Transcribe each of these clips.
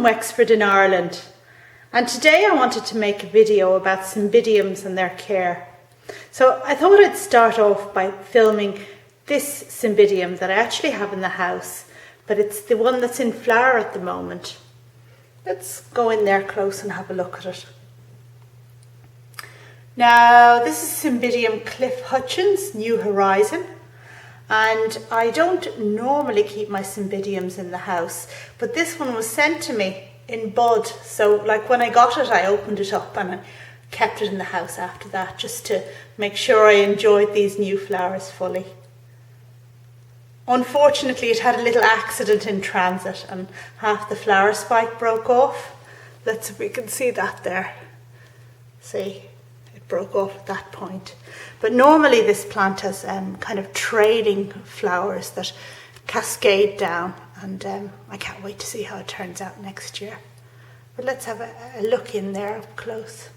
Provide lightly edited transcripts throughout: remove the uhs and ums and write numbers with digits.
Wexford in Ireland, and today I wanted to make a video about cymbidiums and their care. So I thought I'd start off by filming this cymbidium that I actually have in the house, but it's the one that's in flower at the moment. Let's go in there close and have a look at it. Now this is Cymbidium Hutchings, New Horizon. And I don't normally keep my cymbidiums in the house, but this one was sent to me in bud. So like when I got it, I opened it up and I kept it in the house after that, just to make sure I enjoyed these new flowers fully. Unfortunately, it had a little accident in transit and half the flower spike broke off. Let's see if we can see that there. See? Broke off at that point. But normally this plant has kind of trailing flowers that cascade down, and I can't wait to see how it turns out next year. But let's have a look in there up close.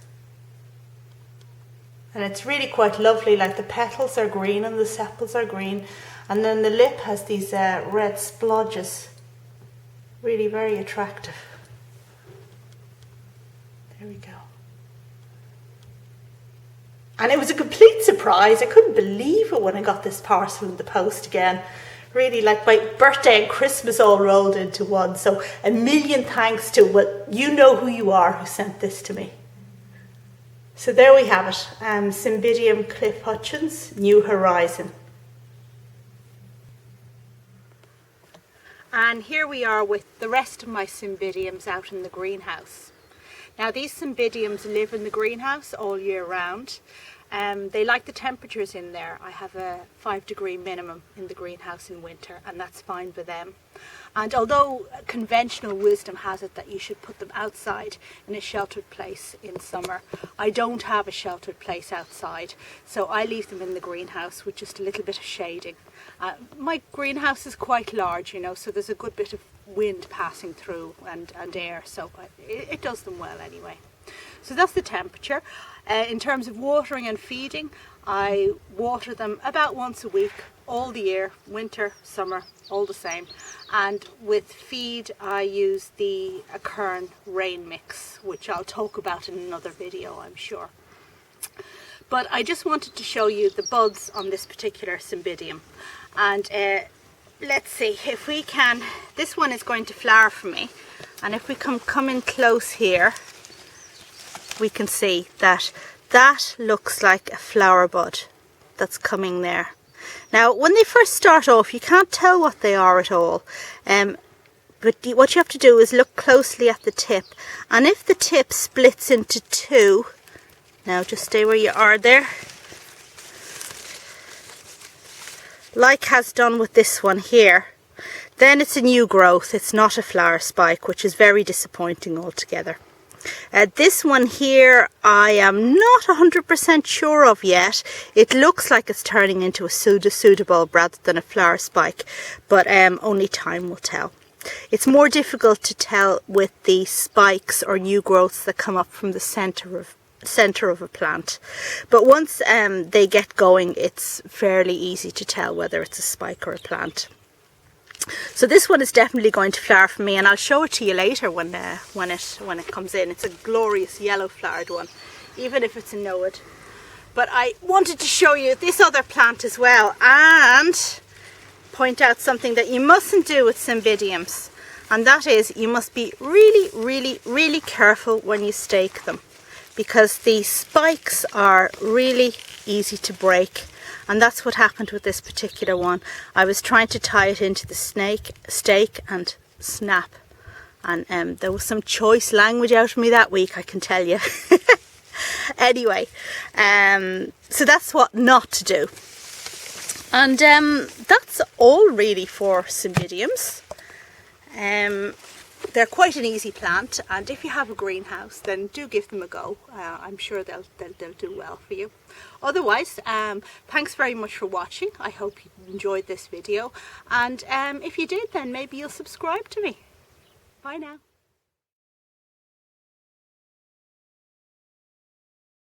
And it's really quite lovely, like the petals are green and the sepals are green, and then the lip has these red splodges. Really very attractive. There we go. And it was a complete surprise. I couldn't believe it when I got this parcel in the post again. Really, like my birthday and Christmas all rolled into one. So a million thanks to, well, you know who you are who sent this to me. So there we have it. Cymbidium Hutchings, New Horizon. And here we are with the rest of my cymbidiums out in the greenhouse. Now these cymbidiums live in the greenhouse all year round. They like the temperatures in there. I have a 5-degree minimum in the greenhouse in winter, and that's fine for them. And although conventional wisdom has it that you should put them outside in a sheltered place in summer, I don't have a sheltered place outside, so I leave them in the greenhouse with just a little bit of shading. My greenhouse is quite large, you know, so there's a good bit of wind passing through and air, so it does them well anyway. So that's the temperature. In terms of watering and feeding, I water them about once a week all the year, winter, summer, all the same. And with feed I use the Kern rain mix, which I'll talk about in another video, I'm sure. But I just wanted to show you the buds on this particular cymbidium. And let's see if we can, this one is going to flower for me, and if we come in close here, we can see that that looks like a flower bud that's coming there. Now when they first start off you can't tell what they are at all, but what you have to do is look closely at the tip, and if the tip splits into two, now just stay where you are there, like has done with this one here, then it's a new growth, it's not a flower spike, which is very disappointing altogether. This one here I am not 100% sure of yet. It looks like it's turning into a pseudobulb rather than a flower spike, but only time will tell. It's more difficult to tell with the spikes or new growths that come up from the center of a plant, but once they get going it's fairly easy to tell whether it's a spike or a plant. So this one is definitely going to flower for me, and I'll show it to you later when it comes in. It's a glorious yellow flowered one, even if it's a noad. But I wanted to show you this other plant as well, and point out something that you mustn't do with cymbidiums, and that is you must be really careful when you stake them, because the spikes are really easy to break. And that's what happened with this particular one. I was trying to tie it into the stake and snap. And there was some choice language out of me that week, I can tell you. Anyway, so that's what not to do. And that's all really for cymbidiums. They're quite an easy plant, and if you have a greenhouse then do give them a go. I'm sure they'll do well for you. Otherwise, thanks very much for watching. I hope you enjoyed this video, and if you did then maybe you'll subscribe to me. Bye now.